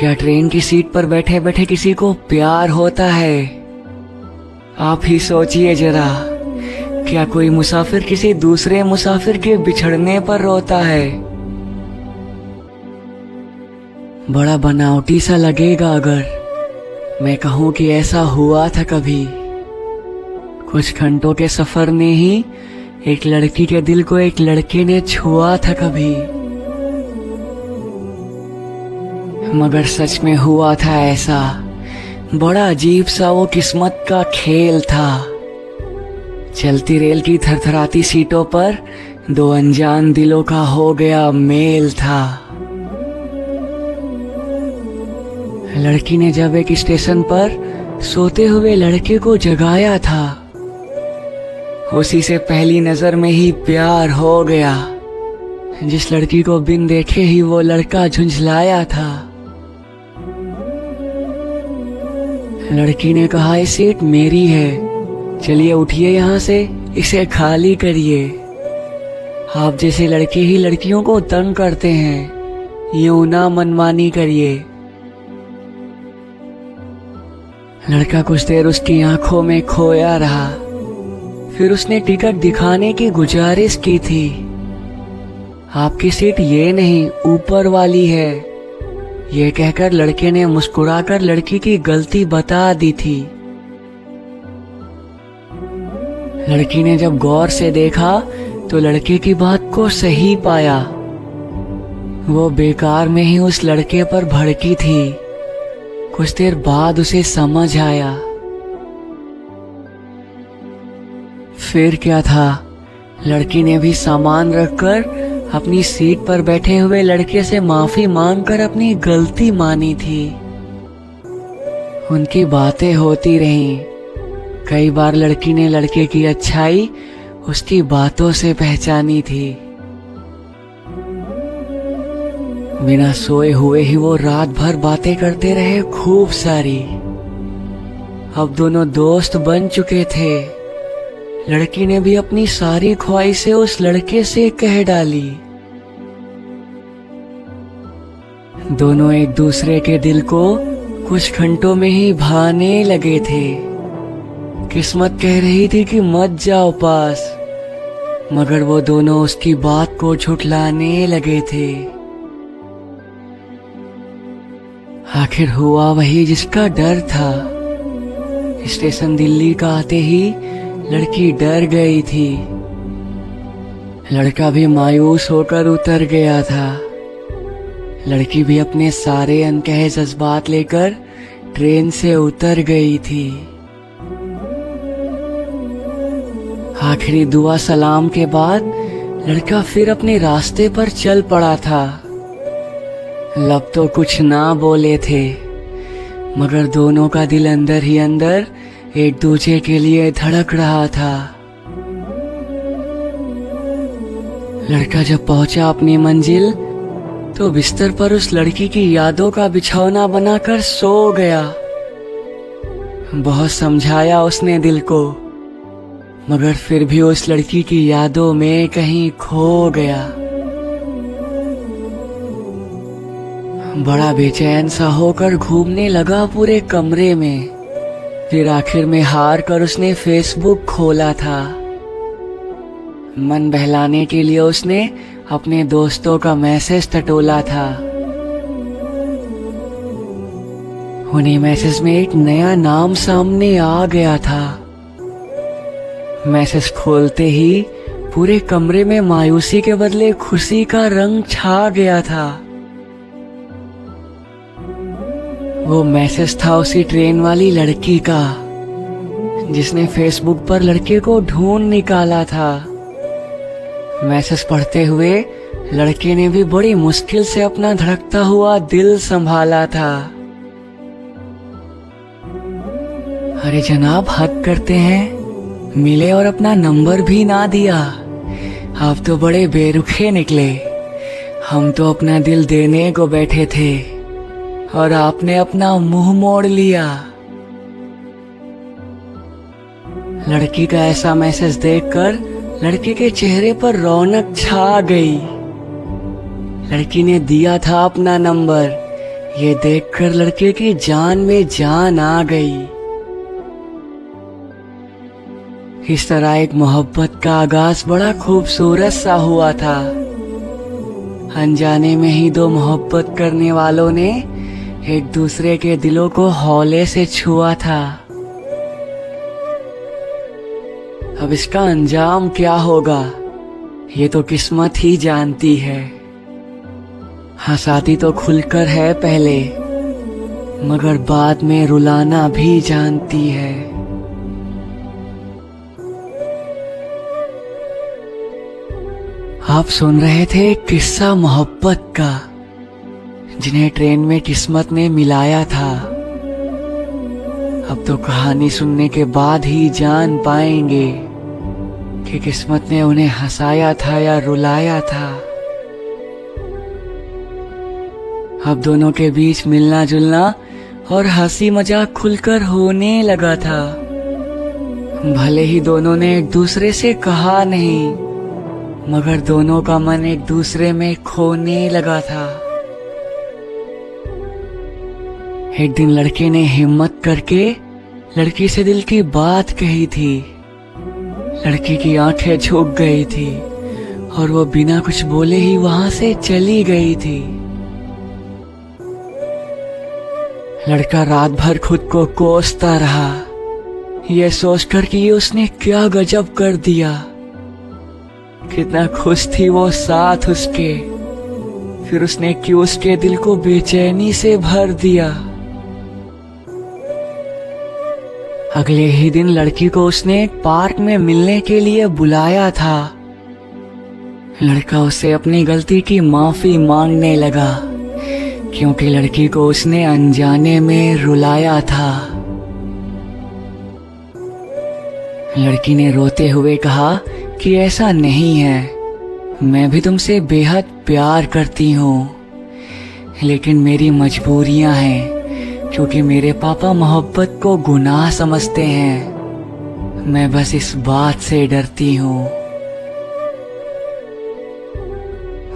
क्या ट्रेन की सीट पर बैठे बैठे किसी को प्यार होता है? आप ही सोचिए जरा, क्या कोई मुसाफिर किसी दूसरे मुसाफिर के बिछड़ने पर रोता है? बड़ा बनावटी सा लगेगा अगर मैं कहूँ कि ऐसा हुआ था कभी। कुछ घंटों के सफर ने ही एक लड़की के दिल को एक लड़के ने छुआ था कभी। मगर सच में हुआ था ऐसा, बड़ा अजीब सा वो किस्मत का खेल था। चलती रेल की थरथराती सीटों पर दो अनजान दिलों का हो गया मेल था। लड़की ने जब एक स्टेशन पर सोते हुए लड़के को जगाया था, उसी से पहली नजर में ही प्यार हो गया। जिस लड़की को बिन देखे ही वो लड़का झुंझलाया था। लड़की ने कहा, ये सीट मेरी है, चलिए उठिए यहाँ से, इसे खाली करिए। आप जैसे लड़के ही लड़कियों को तंग करते हैं, यूं ना मनमानी करिए। लड़का कुछ देर उसकी आंखों में खोया रहा, फिर उसने टिकट दिखाने की गुजारिश की थी। आपकी सीट ये नहीं, ऊपर वाली है, ये कहकर लड़के ने मुस्कुराकर लड़की की गलती बता दी थी। लड़की ने जब गौर से देखा तो लड़के की बात को सही पाया। वो बेकार में ही उस लड़के पर भड़की थी। कुछ देर बाद उसे समझ आया। फिर क्या था, लड़की ने भी सामान रखकर अपनी सीट पर बैठे हुए लड़के से माफी मांगकर अपनी गलती मानी थी। उनकी बातें होती रहीं। कई बार लड़की ने लड़के की अच्छाई उसकी बातों से पहचानी थी। बिना सोए हुए ही वो रात भर बातें करते रहे, खूब सारी। अब दोनों दोस्त बन चुके थे। लड़की ने भी अपनी सारी ख्वाहिशें उस लड़के से कह डाली। दोनों एक दूसरे के दिल को कुछ घंटों में ही भाने लगे थे। किस्मत कह रही थी कि मत जाओ पास, मगर वो दोनों उसकी बात को झुठलाने लगे थे। आखिर हुआ वही जिसका डर था। स्टेशन दिल्ली का आते ही लड़की डर गई थी। लड़का भी मायूस होकर उतर गया था। लड़की भी अपने सारे अनकहे जज्बात लेकर ट्रेन से उतर गई थी। आखिरी दुआ सलाम के बाद लड़का फिर अपने रास्ते पर चल पड़ा था। लब तो कुछ ना बोले थे, मगर दोनों का दिल अंदर ही अंदर एक दूसरे के लिए धड़क रहा था। लड़का जब पहुंचा अपनी मंजिल तो बिस्तर पर उस लड़की की यादों का बिछौना बनाकर सो गया। बहुत समझाया उसने दिल को, मगर फिर भी उस लड़की की यादों में कहीं खो गया। बड़ा बेचैन सा होकर घूमने लगा पूरे कमरे में। फिर आखिर में हार कर उसने फेसबुक खोला था। मन बहलाने के लिए उसने अपने दोस्तों का मैसेज टटोला था। उन्हीं मैसेज में एक नया नाम सामने आ गया था। मैसेज खोलते ही पूरे कमरे में मायूसी के बदले खुशी का रंग छा गया था। वो मैसेज था उसी ट्रेन वाली लड़की का, जिसने फेसबुक पर लड़के को ढूंढ निकाला था। मैसेज पढ़ते हुए लड़के ने भी बड़ी मुश्किल से अपना धड़कता हुआ दिल संभाला था। अरे जनाब, हद करते हैं, मिले और अपना नंबर भी ना दिया। आप तो बड़े बेरुखे निकले। हम तो अपना दिल देने को बैठे थे और आपने अपना मुंह मोड़ लिया। लड़की का ऐसा मैसेज देखकर लड़के के चेहरे पर रौनक छा गई। लड़की ने दिया था अपना नंबर, ये देखकर लड़के की जान में जान आ गई। इस तरह एक मोहब्बत का आगाज बड़ा खूबसूरत सा हुआ था। अनजाने में ही दो मोहब्बत करने वालों ने एक दूसरे के दिलों को हौले से छुआ था। अब इसका अंजाम क्या होगा ये तो किस्मत ही जानती है। हंसाती तो खुलकर है पहले, मगर बाद में रुलाना भी जानती है। आप सुन रहे थे किस्सा मोहब्बत का, जिन्हें ट्रेन में किस्मत ने मिलाया था। अब तो कहानी सुनने के बाद ही जान पाएंगे कि किस्मत ने उन्हें हंसाया था या रुलाया था। अब दोनों के बीच मिलना जुलना और हंसी मजाक खुलकर होने लगा था। भले ही दोनों ने एक दूसरे से कहा नहीं, मगर दोनों का मन एक दूसरे में खोने लगा था। एक दिन लड़के ने हिम्मत करके लड़की से दिल की बात कही थी। लड़की की आंखें झुक गई थी और वो बिना कुछ बोले ही वहां से चली गई थी। लड़का रात भर खुद को कोसता रहा, ये सोचकर कि उसने क्या गजब कर दिया। कितना खुश थी वो साथ उसके, फिर उसने क्यों उसके दिल को बेचैनी से भर दिया। अगले ही दिन लड़की को उसने एक पार्क में मिलने के लिए बुलाया था। लड़का उससे अपनी गलती की माफी मांगने लगा, क्योंकि लड़की को उसने अनजाने में रुलाया था। लड़की ने रोते हुए कहा कि ऐसा नहीं है, मैं भी तुमसे बेहद प्यार करती हूँ, लेकिन मेरी मजबूरियां हैं, क्योंकि मेरे पापा मोहब्बत को गुनाह समझते हैं। मैं बस इस बात से डरती हूँ।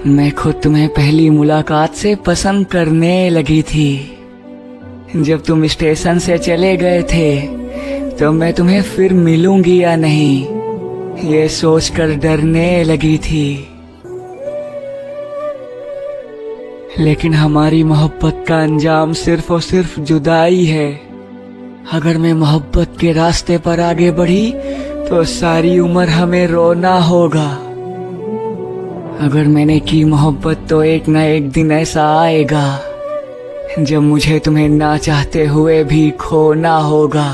मैं खुद तुम्हें पहली मुलाकात से पसंद करने लगी थी। जब तुम स्टेशन से चले गए थे तो मैं तुम्हें फिर मिलूंगी या नहीं, ये सोचकर डरने लगी थी। लेकिन हमारी मोहब्बत का अंजाम सिर्फ और सिर्फ जुदाई है। अगर मैं मोहब्बत के रास्ते पर आगे बढ़ी तो सारी उम्र हमें रोना होगा। अगर मैंने की मोहब्बत तो एक न एक दिन ऐसा आएगा जब मुझे तुम्हें ना चाहते हुए भी खोना होगा।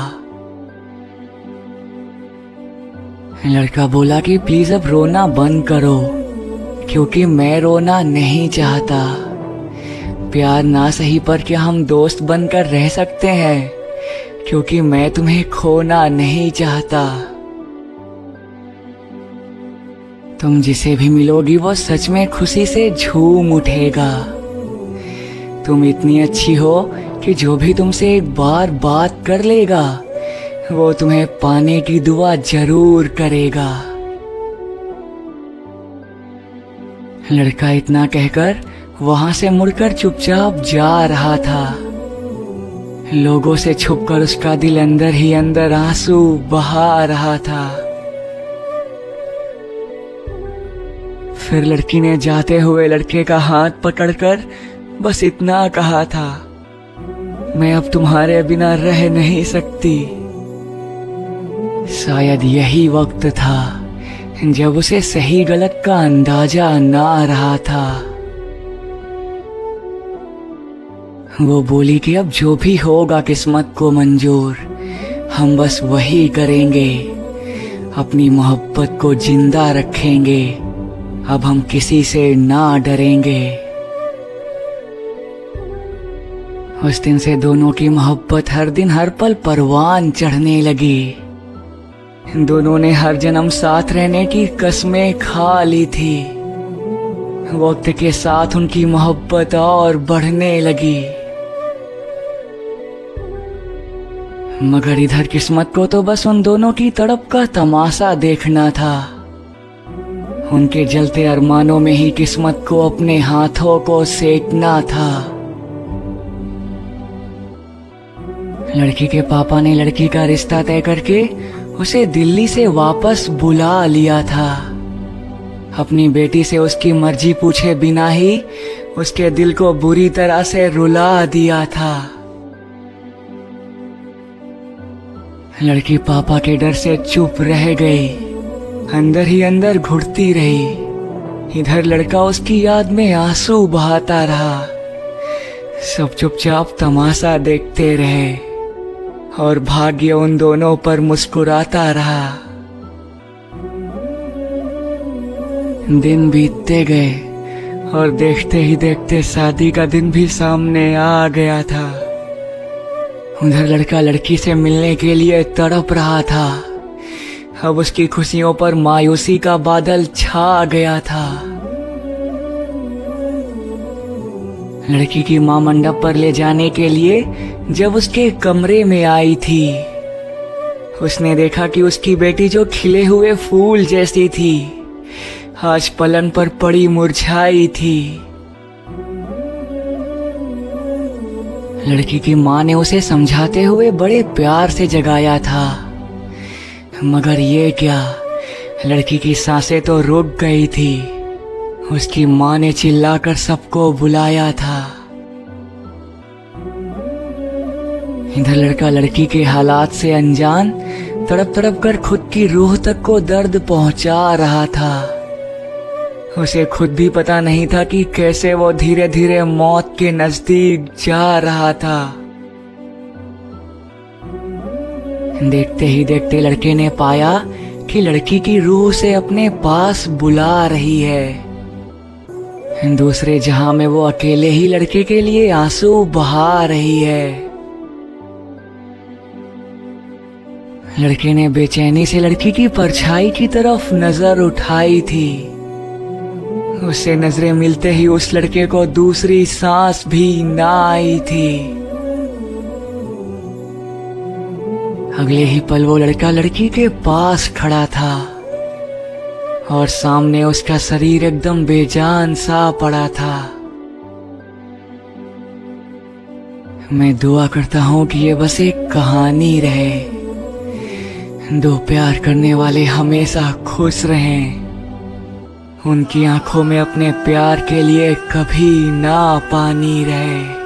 लड़का बोला कि प्लीज अब रोना बंद करो, क्योंकि मैं रोना नहीं चाहता। प्यार ना सही पर क्या हम दोस्त बनकर रह सकते हैं, क्योंकि मैं तुम्हें खोना नहीं चाहता। तुम जिसे भी मिलोगी वो सच में खुशी से झूम उठेगा। तुम इतनी अच्छी हो कि जो भी तुमसे एक बार बात कर लेगा वो तुम्हें पाने की दुआ जरूर करेगा। लड़का इतना कहकर वहां से मुड़कर चुपचाप जा रहा था। लोगों से छुपकर उसका दिल अंदर ही अंदर आंसू बहा रहा था। फिर लड़की ने जाते हुए लड़के का हाथ पकड़कर बस इतना कहा था, मैं अब तुम्हारे बिना रह नहीं सकती। शायद यही वक्त था जब उसे सही गलत का अंदाजा ना रहा था। वो बोली कि अब जो भी होगा किस्मत को मंजूर, हम बस वही करेंगे। अपनी मोहब्बत को जिंदा रखेंगे, अब हम किसी से ना डरेंगे। उस दिन से दोनों की मोहब्बत हर दिन हर पल परवान चढ़ने लगी। दोनों ने हर जन्म साथ रहने की कस्में खा ली थी। वक्त के साथ उनकी मोहब्बत और बढ़ने लगी। मगर इधर किस्मत को तो बस उन दोनों की तड़प का तमाशा देखना था। उनके जलते अरमानों में ही किस्मत को अपने हाथों को सेकना था। लड़की के पापा ने लड़की का रिश्ता तय करके उसे दिल्ली से वापस बुला लिया था। अपनी बेटी से उसकी मर्जी पूछे बिना ही उसके दिल को बुरी तरह से रुला दिया था। लड़की पापा के डर से चुप रह गई, अंदर ही अंदर घुटती रही। इधर लड़का उसकी याद में आंसू बहाता रहा। सब चुपचाप तमाशा देखते रहे और भाग्य उन दोनों पर मुस्कुराता रहा। दिन बीतते गए और देखते ही देखते शादी का दिन भी सामने आ गया था। उधर लड़का लड़की से मिलने के लिए तड़प रहा था। अब उसकी खुशियों पर मायूसी का बादल छा गया था। लड़की की मां मंडप पर ले जाने के लिए जब उसके कमरे में आई थी, उसने देखा कि उसकी बेटी जो खिले हुए फूल जैसी थी, आज पलंग पर पड़ी मुरझाई थी। लड़की की मां ने उसे समझाते हुए बड़े प्यार से जगाया था, मगर ये क्या, लड़की की सांसें तो रुक गई थी। उसकी मां ने चिल्लाकर सबको बुलाया था। इधर लड़का लड़की के हालात से अनजान तड़प तड़प कर खुद की रूह तक को दर्द पहुंचा रहा था। उसे खुद भी पता नहीं था कि कैसे वो धीरे धीरे मौत के नजदीक जा रहा था। देखते ही देखते लड़के ने पाया कि लड़की की रूह उसे अपने पास बुला रही है। दूसरे जहां में वो अकेले ही लड़के के लिए आंसू बहा रही है। लड़के ने बेचैनी से लड़की की परछाई की तरफ नजर उठाई थी। उससे नजरें मिलते ही उस लड़के को दूसरी सांस भी ना आई थी। अगले ही पल वो लड़का लड़की के पास खड़ा था और सामने उसका शरीर एकदम बेजान सा पड़ा था। मैं दुआ करता हूं कि ये बस एक कहानी रहे। दो प्यार करने वाले हमेशा खुश रहें, उनकी आंखों में अपने प्यार के लिए कभी ना पानी रहे।